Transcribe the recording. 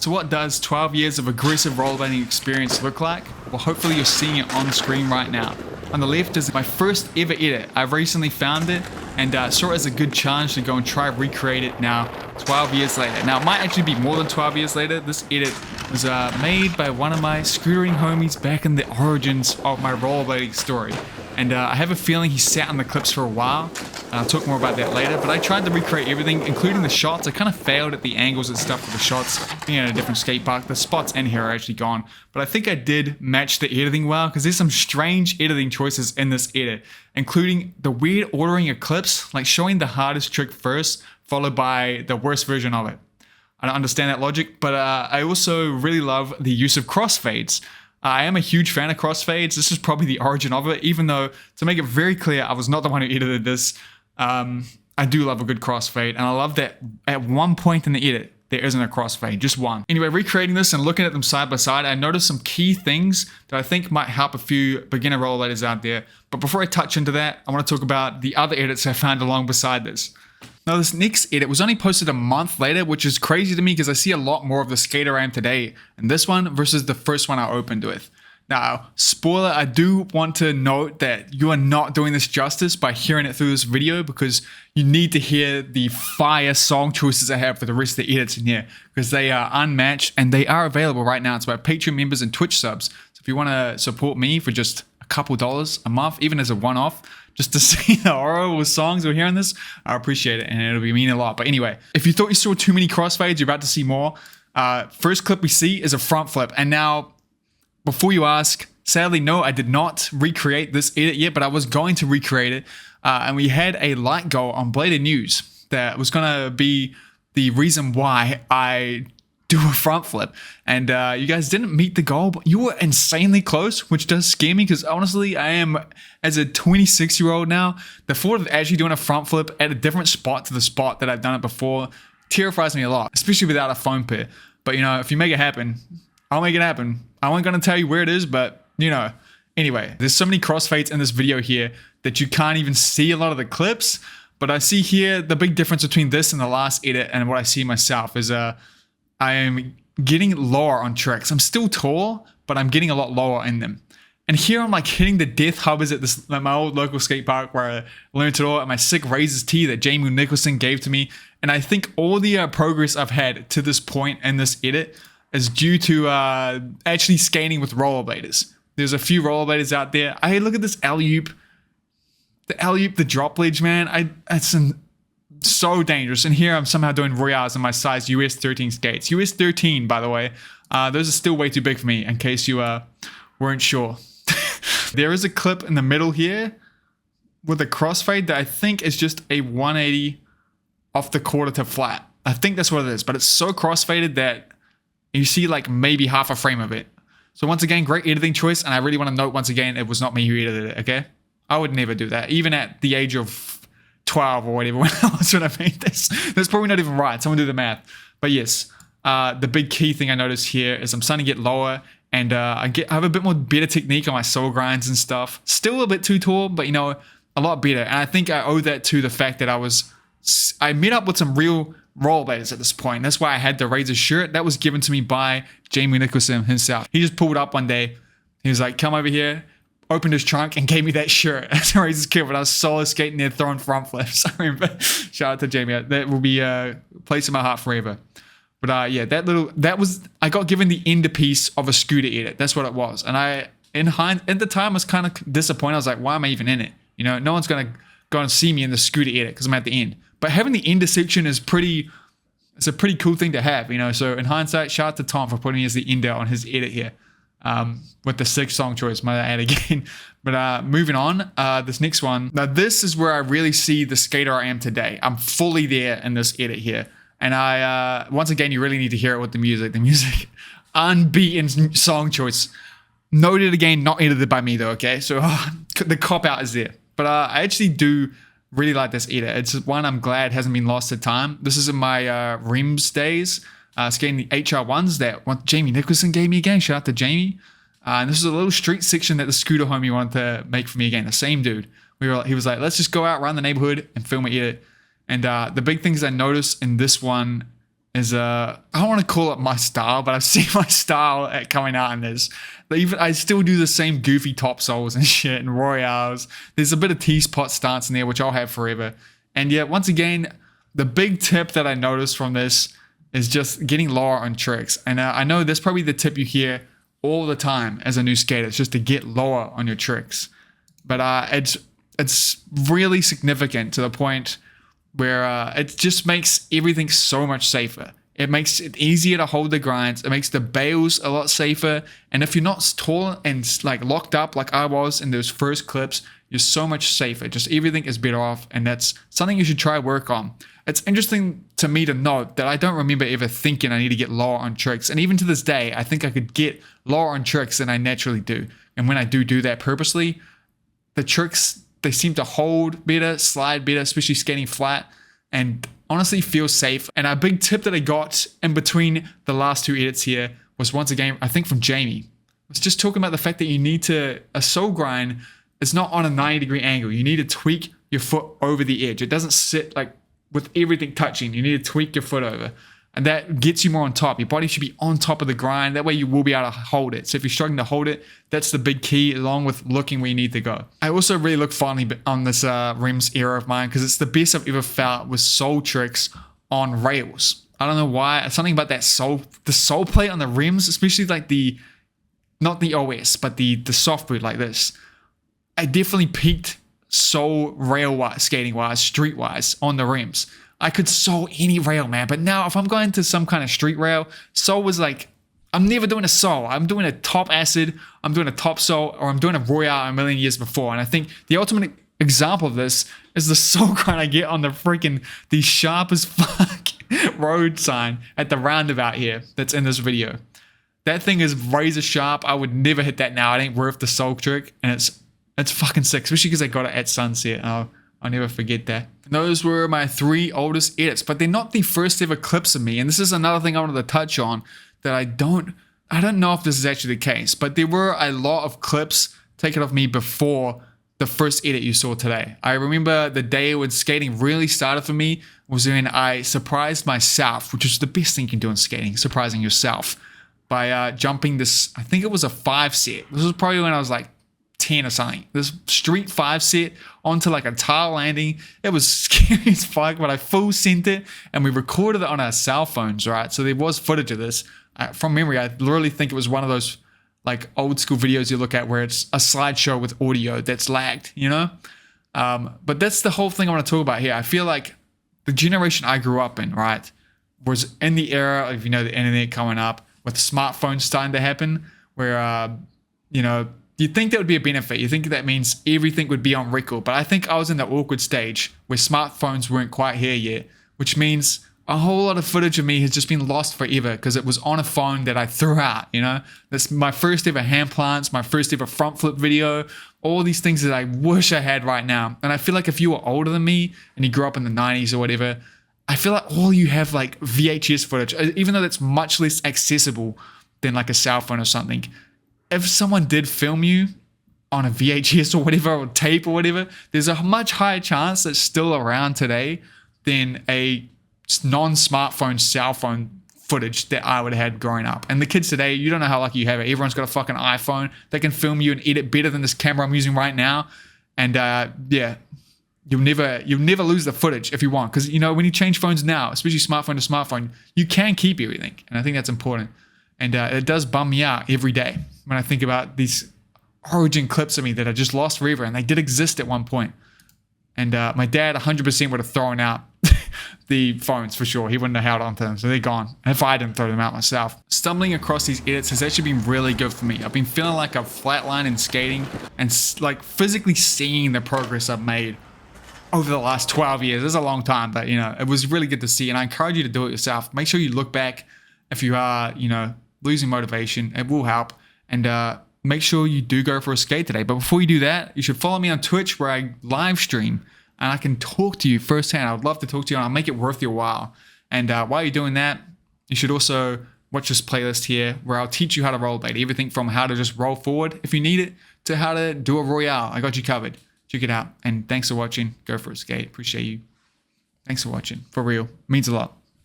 So what does 12 years of aggressive rollerblading experience look like? Well, hopefully you're seeing it on screen right now. On the left is my first ever edit. I've recently found it and saw it as a good challenge to go and try recreate it now 12 years later. Now it might actually be more than 12 years later. This edit was made by one of my scootering homies back in the origins of my rollerblading story. And I have a feeling he sat on the clips for a while. I'll talk more about that later, but I tried to recreate everything, including the shots. I kind of failed at the angles and stuff for the shots, being at a different skate park. The spots in here are actually gone, but I think I did match the editing well, because there's some strange editing choices in this edit, including the weird ordering of clips, like showing the hardest trick first, followed by the worst version of it. I don't understand that logic, but I also really love the use of crossfades. I am a huge fan of crossfades. This is probably the origin of it, even though, to make it very clear, I was not the one who edited this. I do love a good crossfade, and I love that at one point in the edit, there isn't a crossfade, just one. Anyway, recreating this and looking at them side by side, I noticed some key things that I think might help a few beginner rollerbladers out there. But before I touch into that, I want to talk about the other edits I found along beside this. Now, this next edit was only posted a month later, which is crazy to me because I see a lot more of the skater I am today in this one versus the first one I opened with. Now, spoiler, I do want to note that you are not doing this justice by hearing it through this video, because you need to hear the fire song choices I have for the rest of the edits in here, because they are unmatched and they are available right now. It's by Patreon members and Twitch subs. So if you want to support me for just a couple dollars a month, even as a one-off, just to see the horrible songs we're hearing this, I appreciate it, and it'll be mean a lot. But anyway, if you thought you saw too many crossfades, you're about to see more. First clip we see is a front flip, and now, before you ask, sadly, no, I did not recreate this edit yet, but I was going to recreate it. And we had a light goal on Bladed News that was going to be the reason why I do a front flip. And you guys didn't meet the goal, but you were insanely close, which does scare me, because honestly, I am, as a 26-year-old now, the thought of actually doing a front flip at a different spot to the spot that I've done it before terrifies me a lot, especially without a foam pit. But, you know, if you make it happen, I'll make it happen. I wasn't going to tell you where it is, but, you know. Anyway, there's so many crossfades in this video here that you can't even see a lot of the clips. But I see here the big difference between this and the last edit and what I see myself is I am getting lower on tricks. I'm still tall, but I'm getting a lot lower in them. And here I'm like hitting the death hubbers at my old local skate park where I learned it all, at my sick Razors tee that Jamie Nicholson gave to me. And I think all the progress I've had to this point in this edit is due to actually skating with rollerbladers. There's a few rollerbladers out there. Hey, look at this alley-oop. The alley-oop, the drop ledge, man. It's so dangerous. And here I'm somehow doing royales in my size US 13 skates. US 13, by the way. Those are still way too big for me, in case you weren't sure. There is a clip in the middle here with a crossfade that I think is just a 180 off the quarter to flat. I think that's what it is, but it's so crossfaded that you see like maybe half a frame of it. So once again, great editing choice. And I really want to note once again, it was not me who edited it, okay? I would never do that. Even at the age of 12 or whatever when I was when I made this. That's probably not even right. Someone do the math. But yes, the big key thing I noticed here is I'm starting to get lower. And I have a bit more better technique on my soul grinds and stuff. Still a bit too tall, but you know, a lot better. And I think I owe that to the fact that I met up with some real rollerbladers at this point. That's why I had the Razor shirt that was given to me by Jamie Nicholson himself. He just pulled up one day. He was like, come over here, opened his trunk and gave me that shirt as a Razor's kid when I was solo skating there throwing front flips. I remember. Shout out to Jamie. That will be a place in my heart forever. But yeah, I got given the ender piece of a scooter edit. That's what it was. And at the time I was kind of disappointed. I was like, why am I even in it? You know, no one's going to go and see me in the scooter edit because I'm at the end. But having the ender section is it's a pretty cool thing to have, you know. So in hindsight, shout out to Tom for putting me as the ender on his edit here. With the sixth song choice, might I add again. But moving on, this next one. Now this is where I really see the skater I am today. I'm fully there in this edit here. And once again, you really need to hear it with the music. The music, unbeaten song choice. Noted again, not edited by me though, okay? So the cop-out is there. But I actually do really like this edit. It's one I'm glad hasn't been lost to time. This is in my Rims days, skating the HR1s that Jamie Nicholson gave me again. Shout out to Jamie. And this is a little street section that the scooter homie wanted to make for me again. The same dude. He was like, let's just go out around the neighborhood and film an edit. And the big things I noticed in this one is I don't want to call it my style, but I've seen my style at coming out in this. I still do the same goofy top soles and shit and royales. There's a bit of T-spot stance in there, which I'll have forever. And yet, once again, the big tip that I noticed from this is just getting lower on tricks. And I know that's probably the tip you hear all the time as a new skater. It's just to get lower on your tricks. But it's really significant to the point where it just makes everything so much safer. It makes it easier to hold the grinds. It makes the bails a lot safer. And if you're not tall and like locked up like I was in those first clips, you're so much safer. Just everything is better off. And that's something you should try work on. It's interesting to me to note that I don't remember ever thinking I need to get lower on tricks. And even to this day, I think I could get lower on tricks than I naturally do. And when I do that purposely, the tricks, they seem to hold better, slide better, especially skating flat, and honestly feel safe. And a big tip that I got in between the last two edits here was once again, I think from Jamie. Was just talking about the fact that you need to, a sole grind is not on a 90-degree angle. You need to tweak your foot over the edge. It doesn't sit like with everything touching. You need to tweak your foot over. And that gets you more on top. Your body should be on top of the grind. That way you will be able to hold it. So if you're struggling to hold it, that's the big key, along with looking where you need to go. I also really look fondly on this rims era of mine because it's the best I've ever felt with sole tricks on rails. I don't know why. Something about that sole, the sole plate on the rims, especially like the, not the OS, but the soft boot like this. I definitely peaked sole rail skating wise, street wise on the rims. I could sole any rail, man. But now if I'm going to some kind of street rail, sole was like, I'm never doing a sole. I'm doing a top acid, I'm doing a top sole, or I'm doing a royale a million years before. And I think the ultimate example of this is the sole grind I get on the sharp as fuck road sign at the roundabout here that's in this video. That thing is razor sharp. I would never hit that now. It ain't worth the sole trick. And it's fucking sick, especially because I got it at sunset. I'll never forget that. And those were my 3 oldest edits, but they're not the first ever clips of me. And this is another thing I wanted to touch on that I don't know if this is actually the case, but there were a lot of clips taken of me before the first edit you saw today. I remember the day when skating really started for me was when I surprised myself, which is the best thing you can do in skating, surprising yourself, by jumping this, I think it was a 5 set. This was probably when I was like 10 or something. This street 5 set onto like a tile landing. It was scary as fuck, but I full sent it and we recorded it on our cell phones, right? So there was footage of this. From memory, I literally think it was one of those like old school videos you look at where it's a slideshow with audio that's lagged, you know? But that's the whole thing I want to talk about here. I feel like the generation I grew up in, right, was in the era of, you know, the internet coming up with smartphones starting to happen where, you know, you'd think that would be a benefit. You think that means everything would be on record. But I think I was in the awkward stage where smartphones weren't quite here yet, which means a whole lot of footage of me has just been lost forever because it was on a phone that I threw out, you know? That's my first ever hand plants, my first ever front flip video, all these things that I wish I had right now. And I feel like if you were older than me and you grew up in the 90s or whatever, I feel like all you have like VHS footage, even though that's much less accessible than like a cell phone or something. If someone did film you on a VHS or whatever, or tape or whatever, there's a much higher chance that's still around today than a non-smartphone cell phone footage that I would have had growing up. And the kids today, you don't know how lucky you have it. Everyone's got a fucking iPhone. They can film you and edit better than this camera I'm using right now. And yeah, you'll never lose the footage if you want. Because, you know, when you change phones now, especially smartphone to smartphone, you can keep everything. And I think that's important. And it does bum me out every day when I think about these origin clips of me that I just lost forever. And they did exist at one point. And my dad 100% would have thrown out the phones for sure. He wouldn't have held on to them. So they're gone. If I didn't throw them out myself. Stumbling across these edits has actually been really good for me. I've been feeling like I've flatlined in skating and like physically seeing the progress I've made over the last 12 years. It's a long time, but you know, it was really good to see. And I encourage you to do it yourself. Make sure you look back if you are, you know, losing motivation. It will help. And make sure you do go for a skate today. But before you do that, you should follow me on Twitch where I live stream and I can talk to you firsthand. I would love to talk to you and I'll make it worth your while. And while you're doing that, you should also watch this playlist here where I'll teach you how to rollerblade. Everything from how to just roll forward if you need it to how to do a royale. I got you covered. Check it out. And thanks for watching. Go for a skate. Appreciate you. Thanks for watching. For real. Means a lot.